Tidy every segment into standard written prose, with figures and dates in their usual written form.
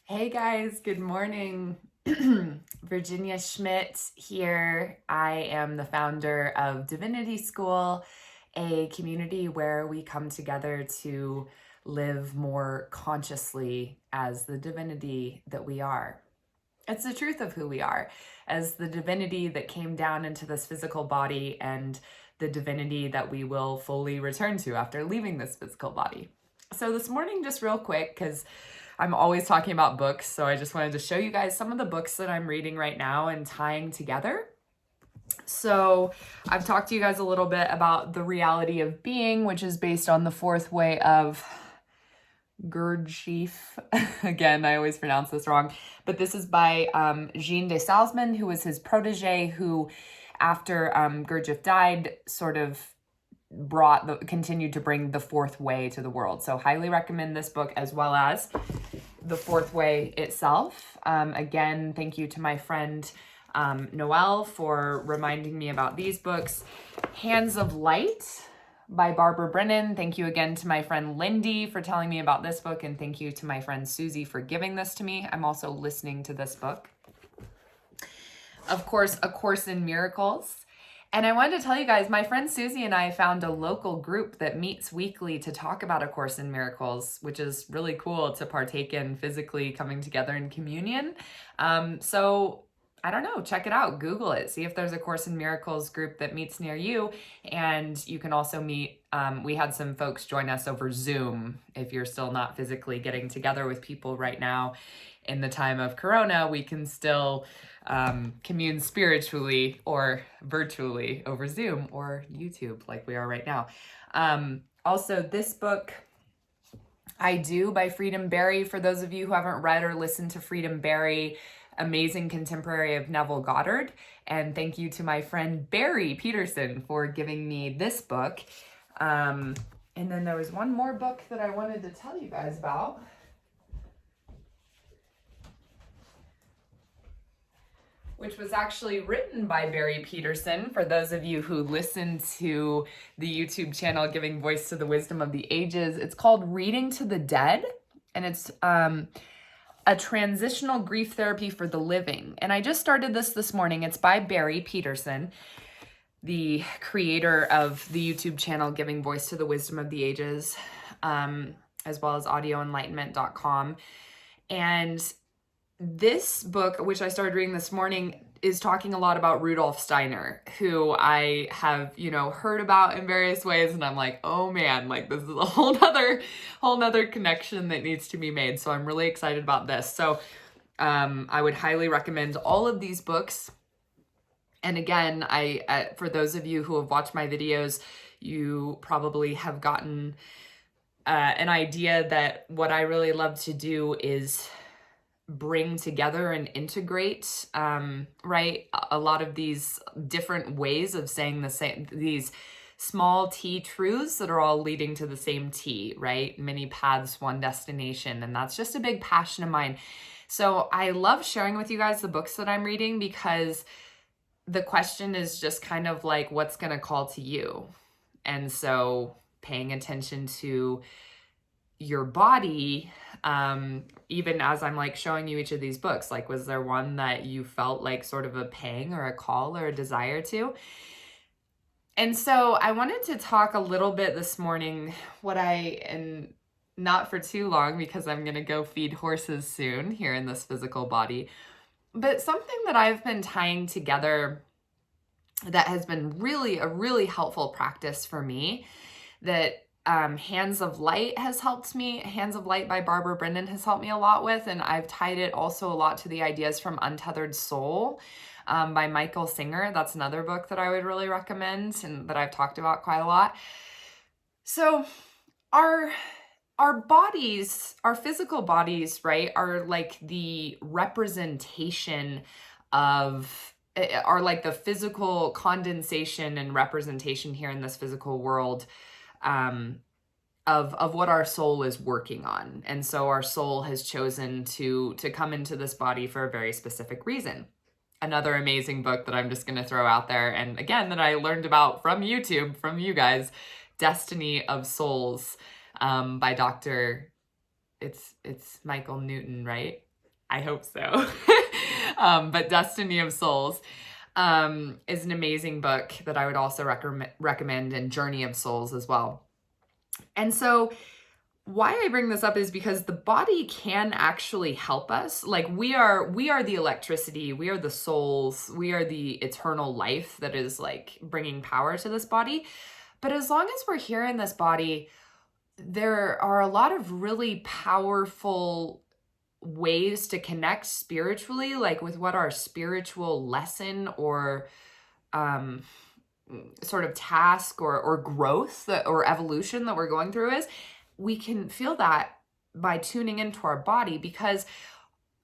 Hey guys, good morning. Virginia Schmidt here. I am the founder of Divinity School, a community where we come together to live more consciously as the divinity that we are. It's the truth of who we are, as the divinity that came down into this physical body and the divinity that we will fully return to after leaving this physical body. So this morning, just real quick, because I'm always talking about books, so I just wanted to show you guys some of the books that I'm reading right now and tying together. So I've talked to you guys a little bit about The Reality of Being, which is based on the fourth way of Gurdjieff. Again, I always pronounce this wrong, but this is by Jean de Salzman, who was his protege, who after Gurdjieff died, sort of continued to bring the fourth way to the world. So highly recommend this book as well as the fourth way itself. Again, thank you to my friend Noelle for reminding me about these books. Hands of Light by Barbara Brennan. Thank you again to my friend Lindy for telling me about this book, and thank you to my friend Susie for giving this to me. I'm also listening to this book. Of course, A Course in Miracles. And I wanted to tell you guys, my friend Susie and I found a local group that meets weekly to talk about A Course in Miracles, which is really cool to partake in physically coming together in communion. So I don't know, check it out, Google it, see if there's a Course in Miracles group that meets near you. And you can also meet, we had some folks join us over Zoom if you're still not physically getting together with people right now. In the time of Corona, we can still commune spiritually or virtually over Zoom or YouTube like we are right now. Also, this book, I Do by Freedom Barry, for those of you who haven't read or listened to Freedom Barry, amazing contemporary of Neville Goddard. And thank you to my friend Barry Peterson for giving me this book. And then there was one more book that I wanted to tell you guys about, which was actually written by Barry Peterson, for those of you who listen to the YouTube channel Giving Voice to the Wisdom of the Ages. It's called Reading to the Dead, and it's a transitional grief therapy for the living. And I just started this morning. It's by Barry Peterson, the creator of the YouTube channel Giving Voice to the Wisdom of the Ages, as well as audioenlightenment.com. And this book, which I started reading this morning, is talking a lot about Rudolf Steiner, who I have, heard about in various ways. And I'm like, oh man, like this is a whole nother connection that needs to be made. So I'm really excited about this. So I would highly recommend all of these books. And again, for those of you who have watched my videos, you probably have gotten an idea that what I really love to do is bring together and integrate, right? A lot of these different ways of saying the same, these small T truths that are all leading to the same T, right? Many paths, one destination. And that's just a big passion of mine. So I love sharing with you guys the books that I'm reading, because the question is just kind of like, what's going to call to you? And so paying attention to your body, even as I'm like showing you each of these books, like, was there one that you felt like sort of a pang or a call or a desire to? And so I wanted to talk a little bit this morning, and not for too long, because I'm going to go feed horses soon here in this physical body, but something that I've been tying together that has been really a really helpful practice for me, that Hands of Light has helped me. Hands of Light by Barbara Brennan has helped me a lot with, and I've tied it also a lot to the ideas from Untethered Soul by Michael Singer. That's another book that I would really recommend and that I've talked about quite a lot. So our bodies, our physical bodies, right, are like the representation are like the physical condensation and representation here in this physical world of what our soul is working on. And so our soul has chosen to come into this body for a very specific reason. Another amazing book that I'm just going to throw out there, and again, that I learned about from YouTube, from you guys, Destiny of Souls by Dr. It's Michael Newton, right? I hope so. But Destiny of Souls is an amazing book that I would also recommend, and Journey of Souls as well. And so why I bring this up is because the body can actually help us. Like we are the electricity, we are the souls, we are the eternal life that is like bringing power to this body. But as long as we're here in this body, there are a lot of really powerful ways to connect spiritually, like with what our spiritual lesson or sort of task or growth or evolution that we're going through is. We can feel that by tuning into our body, because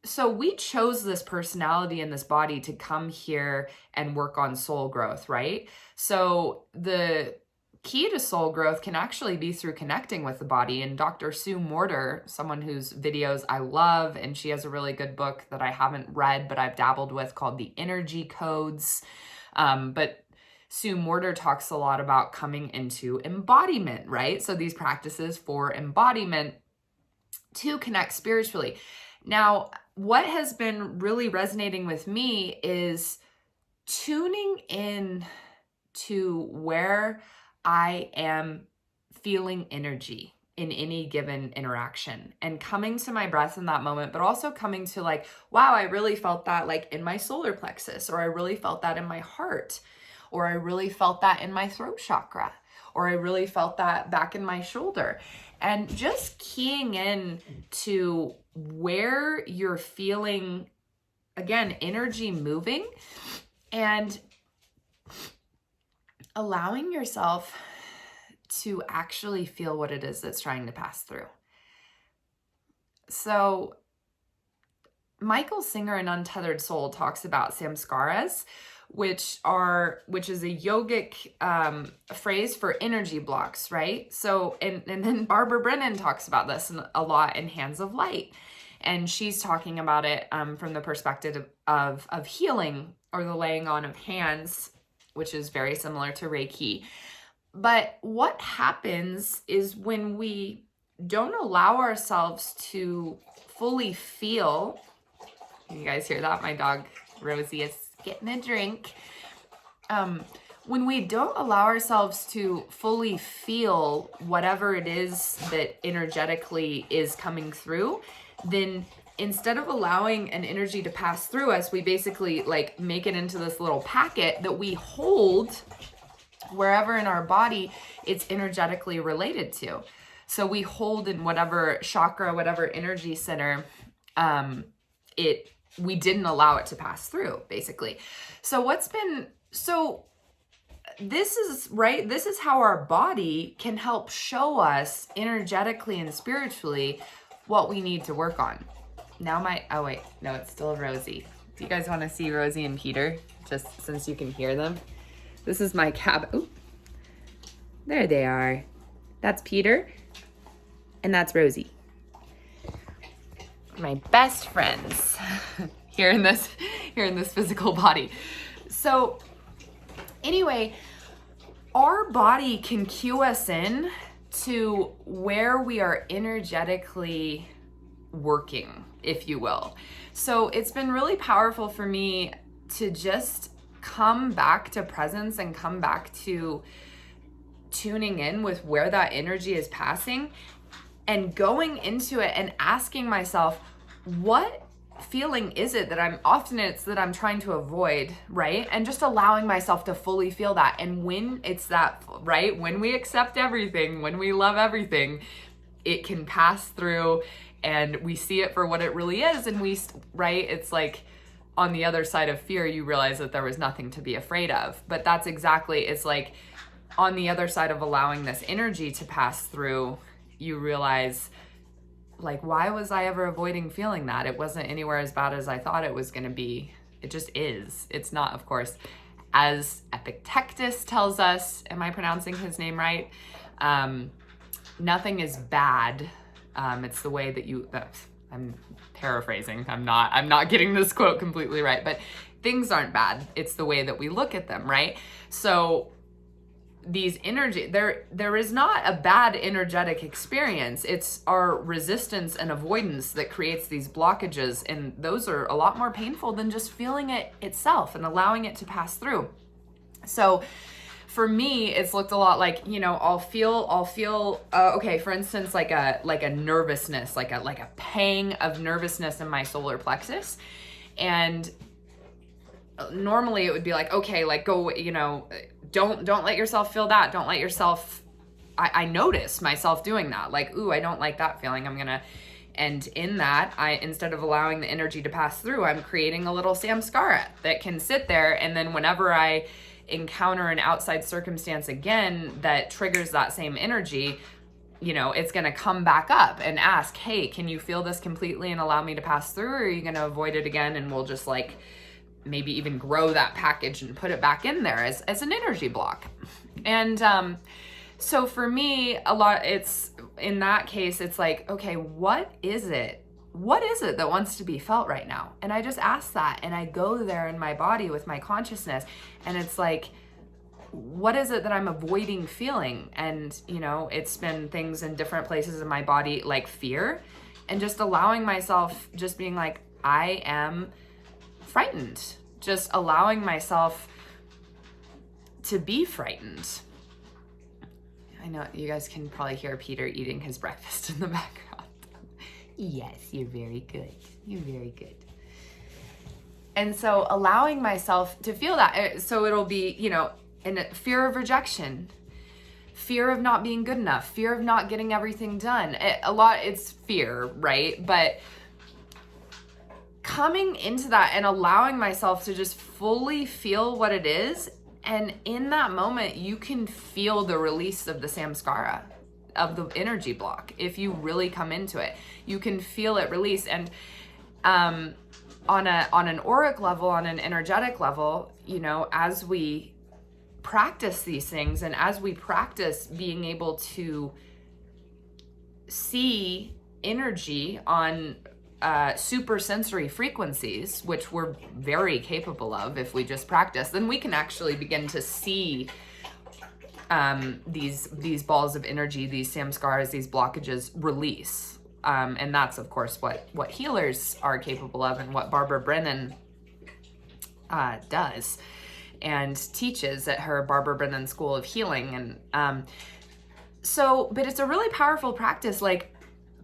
so we chose this personality in this body to come here and work on soul growth, right? So the key to soul growth can actually be through connecting with the body. And Dr. Sue Morter, someone whose videos I love, and she has a really good book that I haven't read, but I've dabbled with, called The Energy Codes. But Sue Morter talks a lot about coming into embodiment, right? So these practices for embodiment to connect spiritually. Now, what has been really resonating with me is tuning in to where I am feeling energy in any given interaction, and coming to my breath in that moment, but also coming to like, wow, I really felt that like in my solar plexus, or I really felt that in my heart, or I really felt that in my throat chakra, or I really felt that back in my shoulder. And just keying in to where you're feeling, again, energy moving, and allowing yourself to actually feel what it is that's trying to pass through. So Michael Singer in Untethered Soul talks about samskaras, which is a yogic phrase for energy blocks, right? So, and then Barbara Brennan talks about this a lot in Hands of Light. And she's talking about it from the perspective of healing, or the laying on of hands, which is very similar to Reiki. But what happens is when we don't allow ourselves to fully feel, you guys hear that? My dog Rosie is getting a drink. When we don't allow ourselves to fully feel whatever it is that energetically is coming through, then instead of allowing an energy to pass through us, we basically like make it into this little packet that we hold wherever in our body it's energetically related to. So we hold in whatever chakra, whatever energy center, we didn't allow it to pass through, basically. So this is how our body can help show us energetically and spiritually what we need to work on. Now oh wait, no, it's still Rosie. Do you guys want to see Rosie and Peter, just since you can hear them? This is my cabin. Ooh, there they are. That's Peter, and that's Rosie. My best friends here in this physical body. So anyway, our body can cue us in to where we are energetically working, if you will. So it's been really powerful for me to just come back to presence and come back to tuning in with where that energy is passing, and going into it and asking myself, what feeling is it that I'm trying to avoid, right? And just allowing myself to fully feel that. And when it's that, right, when we accept everything, when we love everything, it can pass through and we see it for what it really is. And it's like on the other side of fear, you realize that there was nothing to be afraid of. But that's exactly, it's like on the other side of allowing this energy to pass through, you realize, like, why was I ever avoiding feeling that? It wasn't anywhere as bad as I thought it was going to be. It just is. It's not, of course, as Epictetus tells us. Am I pronouncing his name right? Nothing is bad. It's the way that I'm paraphrasing. I'm not getting this quote completely right, but things aren't bad. It's the way that we look at them, right? So these energy, there is not a bad energetic experience. It's our resistance and avoidance that creates these blockages, and those are a lot more painful than just feeling it itself and allowing it to pass through. So for me, it's looked a lot like, you know, I'll feel okay, for instance, like a nervousness, like a pang of nervousness in my solar plexus. And normally it would be like, okay, like go, you know, don't let yourself feel that. Don't let yourself, I notice myself doing that. Like, ooh, I don't like that feeling. And in that, instead of allowing the energy to pass through, I'm creating a little samskara that can sit there. And then whenever I encounter an outside circumstance again that triggers that same energy, you know, it's going to come back up and ask, hey, can you feel this completely and allow me to pass through? Or are you going to avoid it again? And we'll just like maybe even grow that package and put it back in there as an energy block. And so for me, it's in that case, it's like, okay, what is it that wants to be felt right now? And I just ask that, and I go there in my body with my consciousness, and it's like, what is it that I'm avoiding feeling? And, you know, it's been things in different places in my body, like fear, and just allowing myself, just being like, I am frightened, just allowing myself to be frightened. I know you guys can probably hear Peter eating his breakfast in the background. Yes, you're very good. You're very good. And so allowing myself to feel that. So it'll be, you know, in fear of rejection, fear of not being good enough, fear of not getting everything done. It's fear, right? But coming into that and allowing myself to just fully feel what it is. And in that moment, you can feel the release of the samskara, of the energy block. If you really come into it, you can feel it release. And on an auric level, on an energetic level, you know, as we practice these things and as we practice being able to see energy on super sensory frequencies, which we're very capable of if we just practice, then we can actually begin to see these balls of energy, these samskaras, these blockages release. And that's, of course, what healers are capable of, and what Barbara Brennan does and teaches at her Barbara Brennan School of Healing. And but it's a really powerful practice, like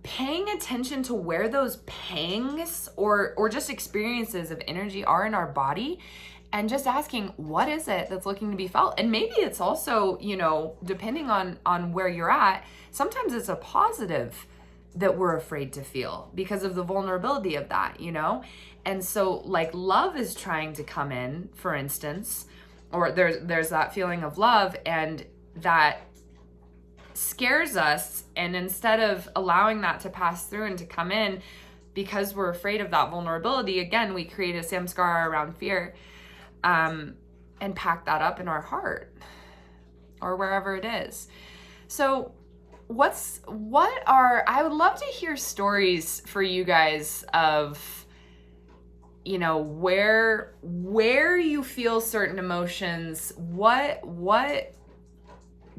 paying attention to where those pangs or just experiences of energy are in our body, and just asking, what is it that's looking to be felt? And maybe it's also, you know, depending on where you're at, sometimes it's a positive that we're afraid to feel because of the vulnerability of that, you know? And so like love is trying to come in, for instance, or there's that feeling of love, and that scares us. And instead of allowing that to pass through and to come in, because we're afraid of that vulnerability, again, we create a samskara around fear, and pack that up in our heart or wherever it is. So I would love to hear stories for you guys of, you know, where you feel certain emotions, what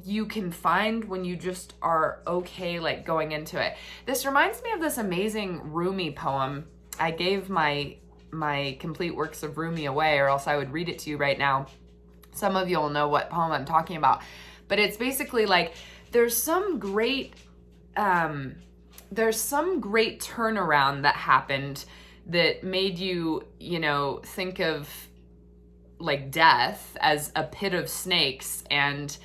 you can find when you just are okay, like going into it. This reminds me of this amazing Rumi poem. I gave my complete works of Rumi away, or else I would read it to you right now. Some of you will know what poem I'm talking about, but it's basically like, there's some great turnaround that happened that made you, you know, think of like death as a pit of snakes and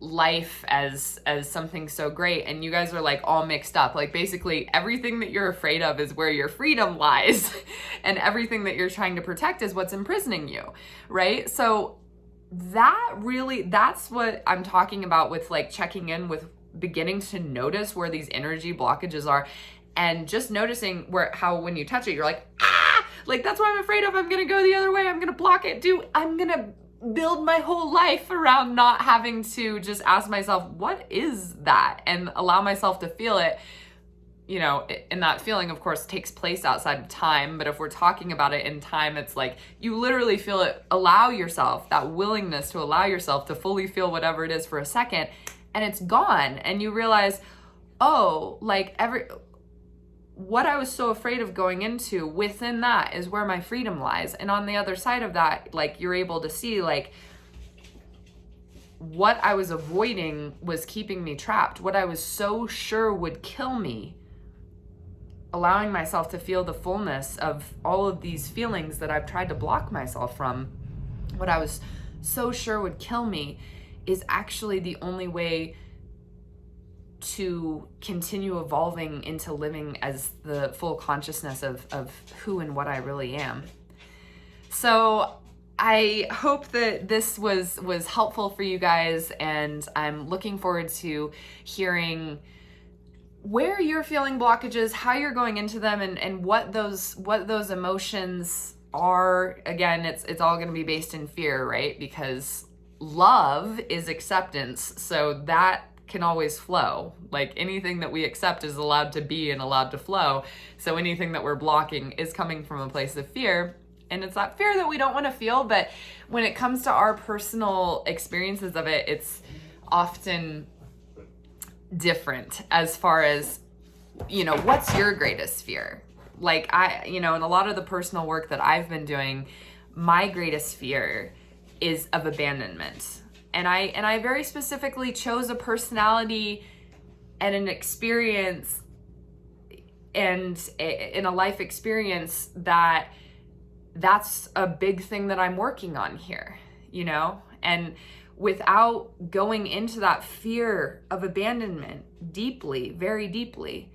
life as something so great, and you guys are like all mixed up. Like basically everything that you're afraid of is where your freedom lies and everything that you're trying to protect is what's imprisoning you, right? So that's what I'm talking about with like checking in with beginning to notice where these energy blockages are, and just noticing how when you touch it, you're like, like that's what I'm afraid of. I'm gonna go the other way. I'm gonna block it. I'm gonna build my whole life around not having to just ask myself, what is that? And allow myself to feel it. you know, and that feeling, of course, takes place outside of time. But if we're talking about it in time, it's like you literally feel it, allow yourself, that willingness to allow yourself to fully feel whatever it is for a second, and it's gone. And you realize, oh, like what I was so afraid of going into, within that is where my freedom lies. And on the other side of that, like, you're able to see, like, what I was avoiding was keeping me trapped. What I was so sure would kill me, allowing myself to feel the fullness of all of these feelings that I've tried to block myself from, what I was so sure would kill me is actually the only way to continue evolving into living as the full consciousness of who and what I really am. So I hope that this was helpful for you guys, and I'm looking forward to hearing where you're feeling blockages, how you're going into them, and what those emotions are. Again, it's all going to be based in fear, right? Because love is acceptance, so that can always flow. Like, anything that we accept is allowed to be and allowed to flow. So anything that we're blocking is coming from a place of fear. And it's that fear that we don't want to feel, but when it comes to our personal experiences of it, it's often different as far as, you know, what's your greatest fear? Like, in a lot of the personal work that I've been doing, my greatest fear is of abandonment. And I very specifically chose a personality and an experience and in a life experience that's a big thing that I'm working on here, you know? And without going into that fear of abandonment deeply, very deeply,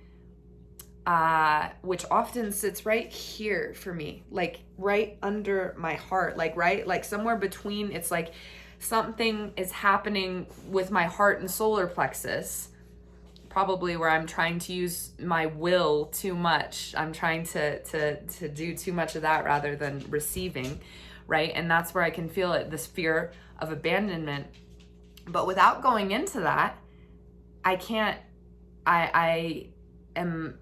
which often sits right here for me, like right under my heart, like right, like somewhere between, it's like something is happening with my heart and solar plexus, probably where I'm trying to use my will too much. I'm trying to do too much of that rather than receiving, right? And that's where I can feel it, this fear of abandonment. But without going into that, I am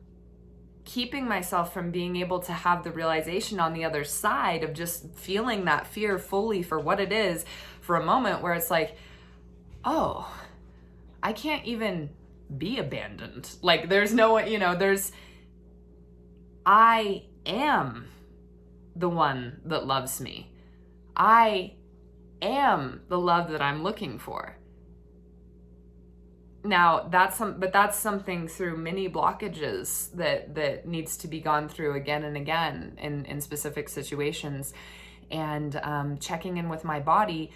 keeping myself from being able to have the realization on the other side of just feeling that fear fully for what it is for a moment, where it's like, oh, I can't even be abandoned. Like, there's no, I am the one that loves me. I am the love that I'm looking for. Now, that's something through many blockages that needs to be gone through again and again in specific situations. And checking in with my body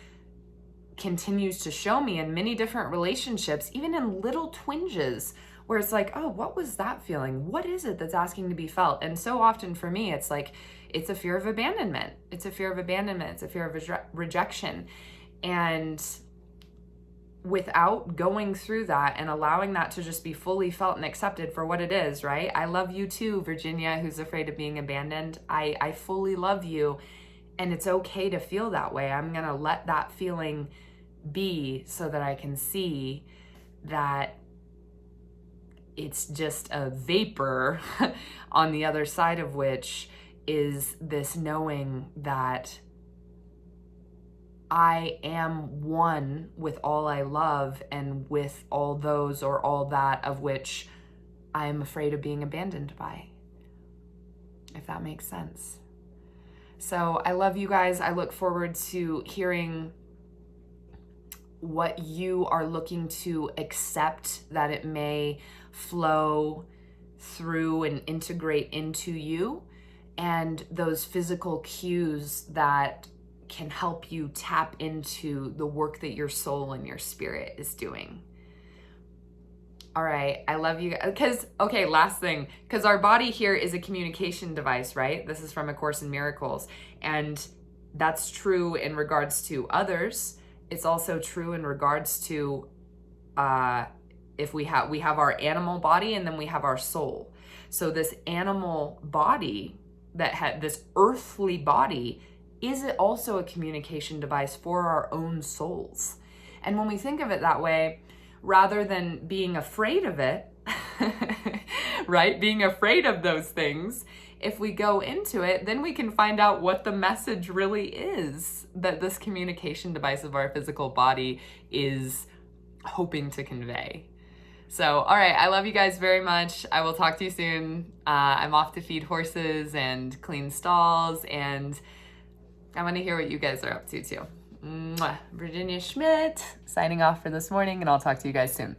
continues to show me in many different relationships, even in little twinges, where it's like, oh, what was that feeling? What is it that's asking to be felt? And so often for me, it's like, it's a fear of abandonment. It's a fear of abandonment. It's a fear of rejection. And without going through that and allowing that to just be fully felt and accepted for what it is, right? I love you too, Virginia, who's afraid of being abandoned. I fully love you. And it's okay to feel that way. I'm going to let that feeling be so that I can see that it's just a vapor on the other side of which is this knowing that I am one with all I love and with all those or all that of which I am afraid of being abandoned by, if that makes sense. So I love you guys. I look forward to hearing what you are looking to accept, that it may flow through and integrate into you, and those physical cues that can help you tap into the work that your soul and your spirit is doing. All right, I love you guys. Last thing, because our body here is a communication device, right? This is from A Course in Miracles, and that's true in regards to others. It's also true in regards to if we have our animal body and then we have our soul. So this animal body that had this earthly body, is it also a communication device for our own souls? And when we think of it that way, rather than being afraid of it, right? Being afraid of those things. If we go into it, then we can find out what the message really is that this communication device of our physical body is hoping to convey. So, all right, I love you guys very much. I will talk to you soon. I'm off to feed horses and clean stalls, and I want to hear what you guys are up to too. Mwah. Virginia Schmidt signing off for this morning, and I'll talk to you guys soon.